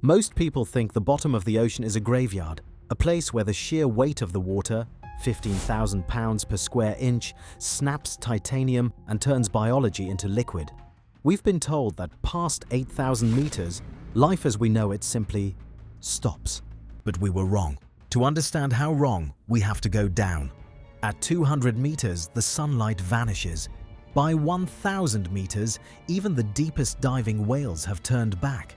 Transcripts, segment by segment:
Most people think the bottom of the ocean is a graveyard, a place where the sheer weight of the water, 15,000 pounds per square inch, snaps titanium and turns biology into liquid. We've been told that past 8,000 meters, life as we know it simply stops. But we were wrong. To understand how wrong, we have to go down. At 200 meters, the sunlight vanishes. By 1,000 meters, even the deepest diving whales have turned back.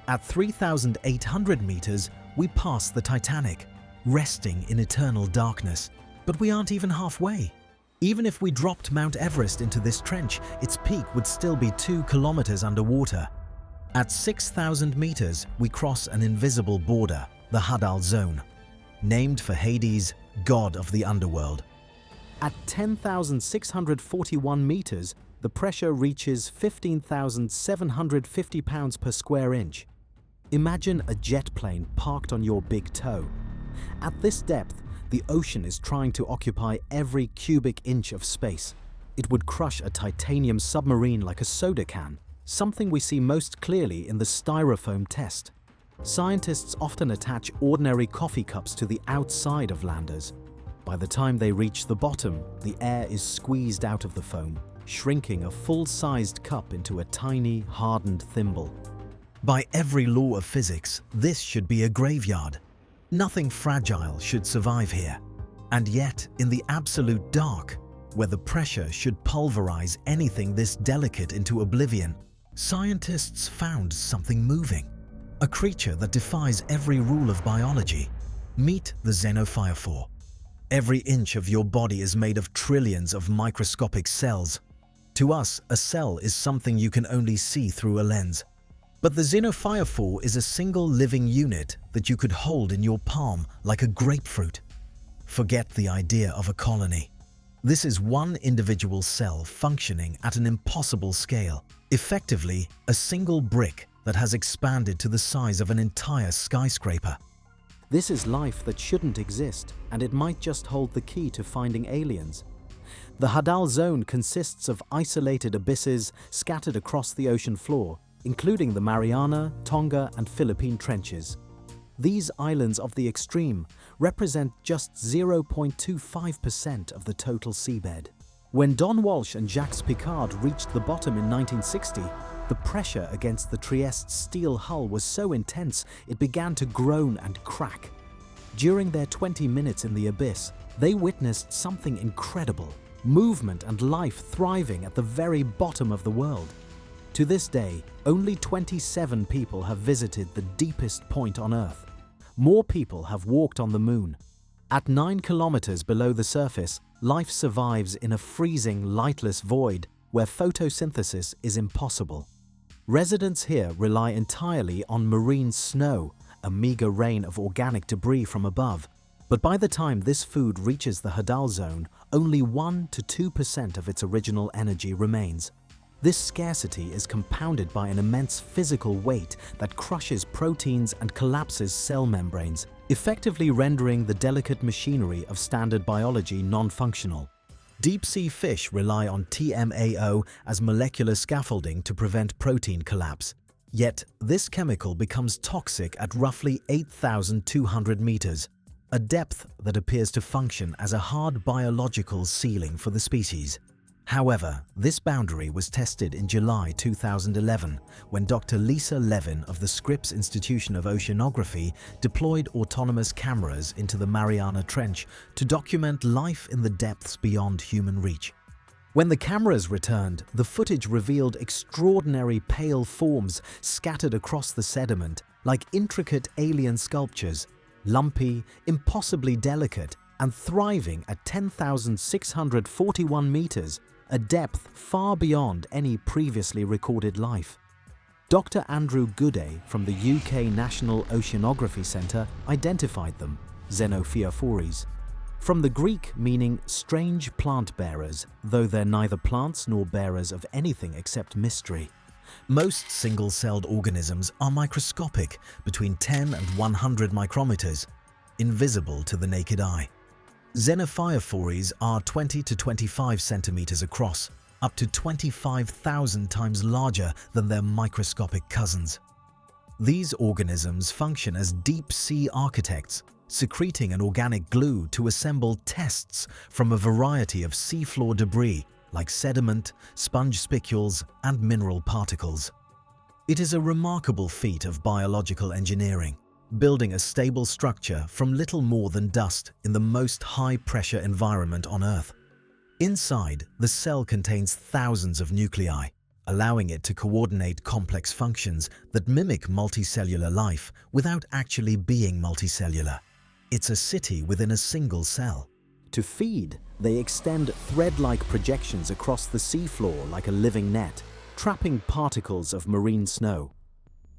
At 3,800 meters, we pass the Titanic, resting in eternal darkness. But we aren't even halfway. Even if we dropped Mount Everest into this trench, its peak would still be 2 kilometers underwater. At 6,000 meters, we cross an invisible border, the Hadal zone, named for Hades, god of the underworld. At 10,641 meters, the pressure reaches 15,750 pounds per square inch. Imagine a jet plane parked on your big toe. At this depth, the ocean is trying to occupy every cubic inch of space. It would crush a titanium submarine like a soda can, something we see most clearly in the styrofoam test. Scientists often attach ordinary coffee cups to the outside of landers. By the time they reach the bottom, the air is squeezed out of the foam, shrinking a full-sized cup into a tiny, hardened thimble. By every law of physics, this should be a graveyard. Nothing fragile should survive here. And yet, in the absolute dark, where the pressure should pulverize anything this delicate into oblivion, scientists found something moving. A creature that defies every rule of biology. Meet the Xenophyophore. Every inch of your body is made of trillions of microscopic cells. To us, a cell is something you can only see through a lens. But the Xenophyophore is a single living unit that you could hold in your palm like a grapefruit. Forget the idea of a colony. This is one individual cell functioning at an impossible scale, effectively a single brick that has expanded to the size of an entire skyscraper. This is life that shouldn't exist, and it might just hold the key to finding aliens. The Hadal zone consists of isolated abysses scattered across the ocean floor, including the Mariana, Tonga, and Philippine trenches. These islands of the extreme represent just 0.25% of the total seabed. When Don Walsh and Jacques Piccard reached the bottom in 1960, the pressure against the Trieste's steel hull was so intense it began to groan and crack. During their 20 minutes in the abyss, they witnessed something incredible, movement and life thriving at the very bottom of the world. To this day, only 27 people have visited the deepest point on Earth. More people have walked on the moon. At 9 kilometers below the surface, life survives in a freezing, lightless void where photosynthesis is impossible. Residents here rely entirely on marine snow, a meager rain of organic debris from above. But by the time this food reaches the Hadal zone, only 1 to 2% of its original energy remains. This scarcity is compounded by an immense physical weight that crushes proteins and collapses cell membranes, effectively rendering the delicate machinery of standard biology non-functional. Deep-sea fish rely on TMAO as molecular scaffolding to prevent protein collapse. Yet, this chemical becomes toxic at roughly 8,200 meters, a depth that appears to function as a hard biological ceiling for the species. However, this boundary was tested in July 2011 when Dr. Lisa Levin of the Scripps Institution of Oceanography deployed autonomous cameras into the Mariana Trench to document life in the depths beyond human reach. When the cameras returned, the footage revealed extraordinary pale forms scattered across the sediment like intricate alien sculptures, lumpy, impossibly delicate, and thriving at 10,641 meters, a depth far beyond any previously recorded life. Dr. Andrew Gooday from the UK National Oceanography Centre identified them, Xenophyophores, from the Greek meaning strange plant bearers, though they're neither plants nor bearers of anything except mystery. Most single-celled organisms are microscopic, between 10 and 100 micrometers, invisible to the naked eye. Xenophyophores are 20 to 25 centimeters across, up to 25,000 times larger than their microscopic cousins. These organisms function as deep-sea architects, secreting an organic glue to assemble tests from a variety of seafloor debris like sediment, sponge spicules, and mineral particles. It is a remarkable feat of biological engineering, building a stable structure from little more than dust in the most high-pressure environment on Earth. Inside, the cell contains thousands of nuclei, allowing it to coordinate complex functions that mimic multicellular life without actually being multicellular. It's a city within a single cell. To feed, they extend thread-like projections across the seafloor like a living net, trapping particles of marine snow.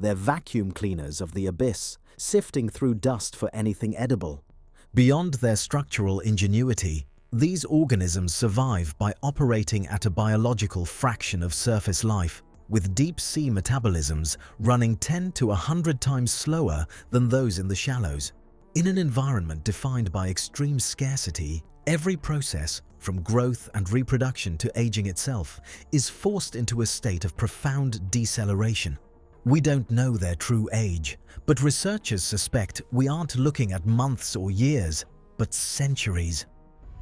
They're vacuum cleaners of the abyss, sifting through dust for anything edible. Beyond their structural ingenuity, these organisms survive by operating at a biological fraction of surface life, with deep-sea metabolisms running 10 to 100 times slower than those in the shallows. In an environment defined by extreme scarcity, every process, from growth and reproduction to aging itself, is forced into a state of profound deceleration. We don't know their true age, but researchers suspect we aren't looking at months or years, but centuries.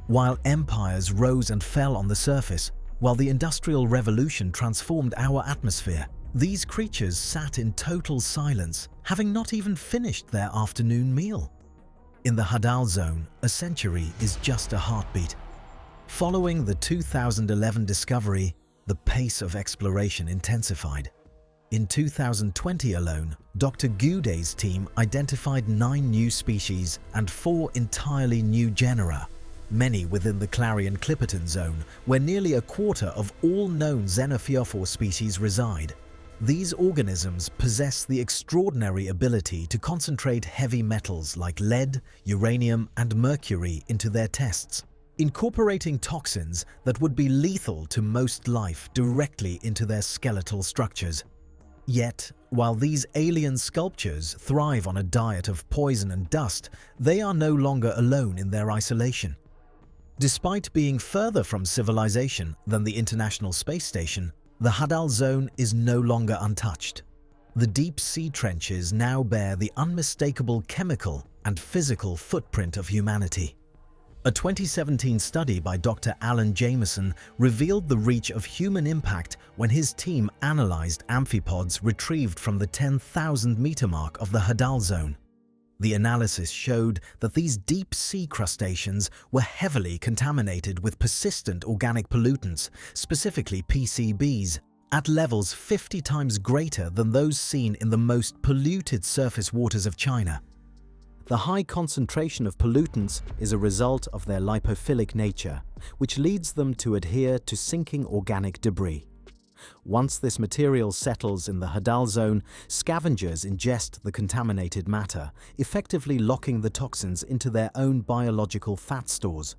While empires rose and fell on the surface, while the Industrial Revolution transformed our atmosphere, these creatures sat in total silence, having not even finished their afternoon meal. In the Hadal zone, a century is just a heartbeat. Following the 2011 discovery, the pace of exploration intensified. In 2020 alone, Dr. Goudet's team identified 9 new species and 4 entirely new genera, many within the Clarion-Clipperton zone, where nearly a quarter of all known Xenophyophore species reside. These organisms possess the extraordinary ability to concentrate heavy metals like lead, uranium, and mercury into their tests, incorporating toxins that would be lethal to most life directly into their skeletal structures. Yet, while these alien sculptures thrive on a diet of poison and dust, they are no longer alone in their isolation. Despite being further from civilization than the International Space Station, the Hadal zone is no longer untouched. The deep sea trenches now bear the unmistakable chemical and physical footprint of humanity. A 2017 study by Dr. Alan Jameson revealed the reach of human impact when his team analyzed amphipods retrieved from the 10,000-meter mark of the Hadal zone. The analysis showed that these deep-sea crustaceans were heavily contaminated with persistent organic pollutants, specifically PCBs, at levels 50 times greater than those seen in the most polluted surface waters of China. The high concentration of pollutants is a result of their lipophilic nature, which leads them to adhere to sinking organic debris. Once this material settles in the Hadal zone, scavengers ingest the contaminated matter, effectively locking the toxins into their own biological fat stores.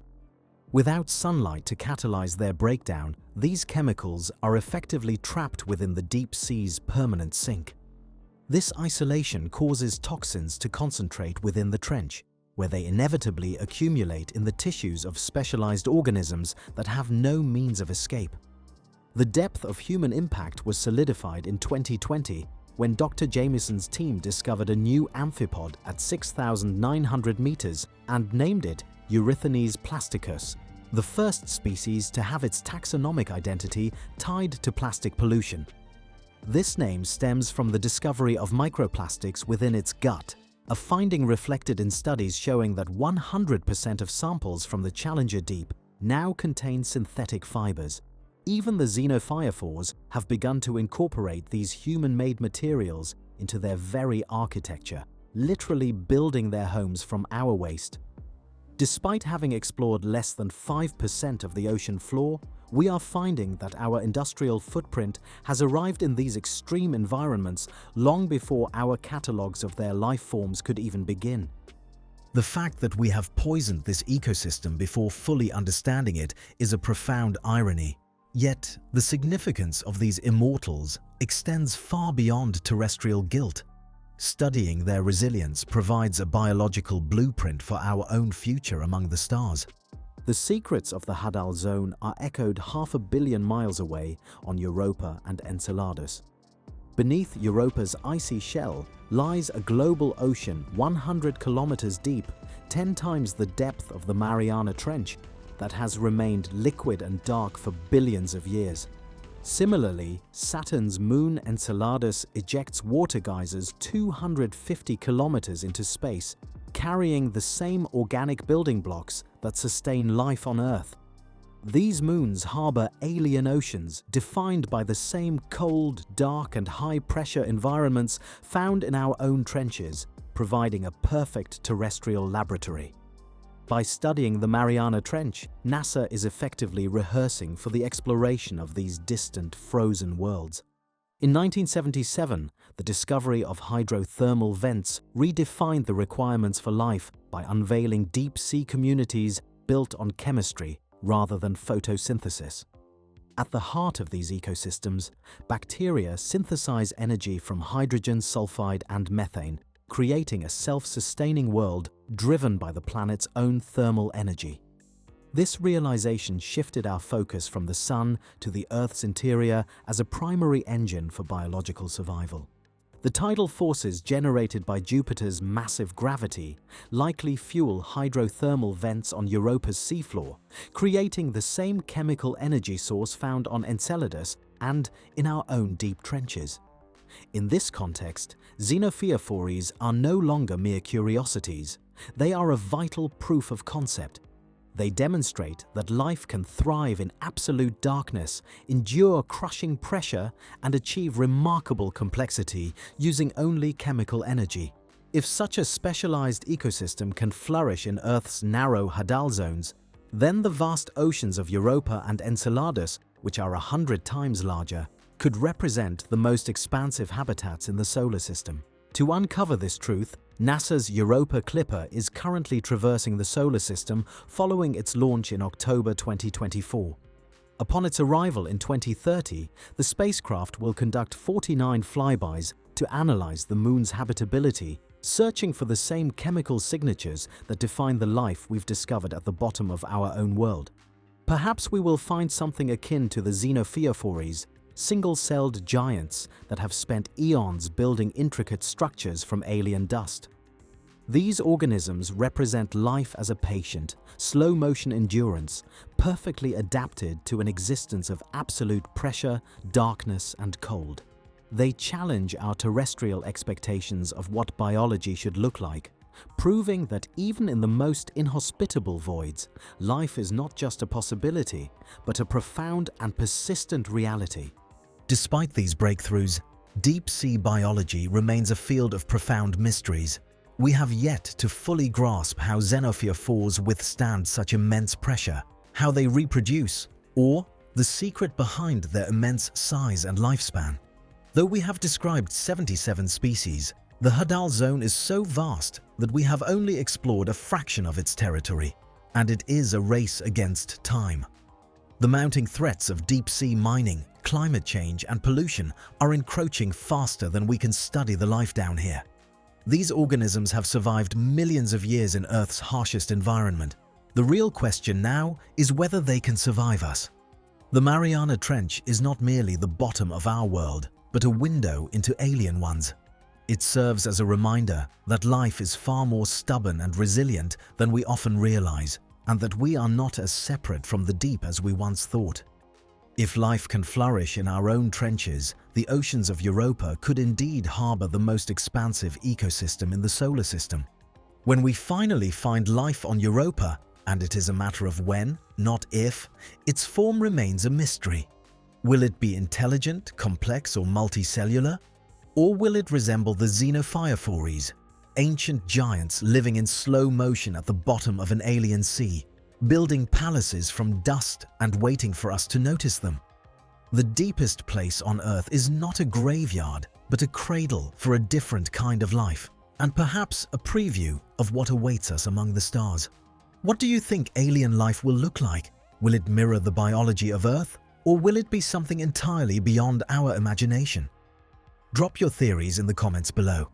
Without sunlight to catalyze their breakdown, these chemicals are effectively trapped within the deep sea's permanent sink. This isolation causes toxins to concentrate within the trench, where they inevitably accumulate in the tissues of specialized organisms that have no means of escape. The depth of human impact was solidified in 2020 when Dr. Jameson's team discovered a new amphipod at 6,900 meters and named it Eurythanes plasticus, the first species to have its taxonomic identity tied to plastic pollution. This name stems from the discovery of microplastics within its gut, a finding reflected in studies showing that 100% of samples from the Challenger Deep now contain synthetic fibers. Even the xenophyophores have begun to incorporate these human-made materials into their very architecture, literally building their homes from our waste. Despite having explored less than 5% of the ocean floor, we are finding that our industrial footprint has arrived in these extreme environments long before our catalogues of their life forms could even begin. The fact that we have poisoned this ecosystem before fully understanding it is a profound irony. Yet, the significance of these immortals extends far beyond terrestrial guilt. Studying their resilience provides a biological blueprint for our own future among the stars. The secrets of the Hadal zone are echoed 500 million miles away on Europa and Enceladus. Beneath Europa's icy shell lies a global ocean 100 kilometers deep, 10 times the depth of the Mariana Trench, that has remained liquid and dark for billions of years. Similarly, Saturn's moon Enceladus ejects water geysers 250 kilometers into space, carrying the same organic building blocks that sustain life on Earth. These moons harbor alien oceans defined by the same cold, dark, and high-pressure environments found in our own trenches, providing a perfect terrestrial laboratory. By studying the Mariana Trench, NASA is effectively rehearsing for the exploration of these distant, frozen worlds. In 1977, the discovery of hydrothermal vents redefined the requirements for life by unveiling deep-sea communities built on chemistry rather than photosynthesis. At the heart of these ecosystems, bacteria synthesize energy from hydrogen sulfide and methane, creating a self-sustaining world driven by the planet's own thermal energy. This realization shifted our focus from the Sun to the Earth's interior as a primary engine for biological survival. The tidal forces generated by Jupiter's massive gravity likely fuel hydrothermal vents on Europa's seafloor, creating the same chemical energy source found on Enceladus and in our own deep trenches. In this context, xenophyophores are no longer mere curiosities. They are a vital proof of concept. They demonstrate that life can thrive in absolute darkness, endure crushing pressure, and achieve remarkable complexity using only chemical energy. If such a specialized ecosystem can flourish in Earth's narrow Hadal zones, then the vast oceans of Europa and Enceladus, which are 100 times larger, could represent the most expansive habitats in the solar system. To uncover this truth, NASA's Europa Clipper is currently traversing the solar system following its launch in October 2024. Upon its arrival in 2030, the spacecraft will conduct 49 flybys to analyze the Moon's habitability, searching for the same chemical signatures that define the life we've discovered at the bottom of our own world. Perhaps we will find something akin to the Xenophyophores, single-celled giants that have spent eons building intricate structures from alien dust. These organisms represent life as a patient, slow-motion endurance, perfectly adapted to an existence of absolute pressure, darkness, and cold. They challenge our terrestrial expectations of what biology should look like, proving that even in the most inhospitable voids, life is not just a possibility, but a profound and persistent reality. Despite these breakthroughs, deep-sea biology remains a field of profound mysteries. We have yet to fully grasp how xenophyophores withstand such immense pressure, how they reproduce, or the secret behind their immense size and lifespan. Though we have described 77 species, the Hadal zone is so vast that we have only explored a fraction of its territory, and it is a race against time. The mounting threats of deep-sea mining, climate change, and pollution are encroaching faster than we can study the life down here. These organisms have survived millions of years in Earth's harshest environment. The real question now is whether they can survive us. The Mariana Trench is not merely the bottom of our world, but a window into alien ones. It serves as a reminder that life is far more stubborn and resilient than we often realize, and that we are not as separate from the deep as we once thought. If life can flourish in our own trenches, the oceans of Europa could indeed harbor the most expansive ecosystem in the solar system. When we finally find life on Europa, and it is a matter of when, not if, its form remains a mystery. Will it be intelligent, complex, or multicellular? Or will it resemble the Xenophyophores, ancient giants living in slow motion at the bottom of an alien sea, building palaces from dust and waiting for us to notice them? The deepest place on Earth is not a graveyard, but a cradle for a different kind of life, and perhaps a preview of what awaits us among the stars. What do you think alien life will look like? Will it mirror the biology of Earth, or will it be something entirely beyond our imagination? Drop your theories in the comments below.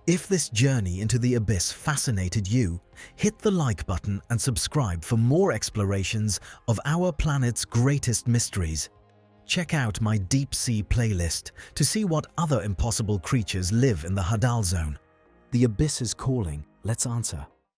If this journey into the abyss fascinated you, hit the like button and subscribe for more explorations of our planet's greatest mysteries. Check out my deep sea playlist to see what other impossible creatures live in the Hadal zone. The abyss is calling. Let's answer.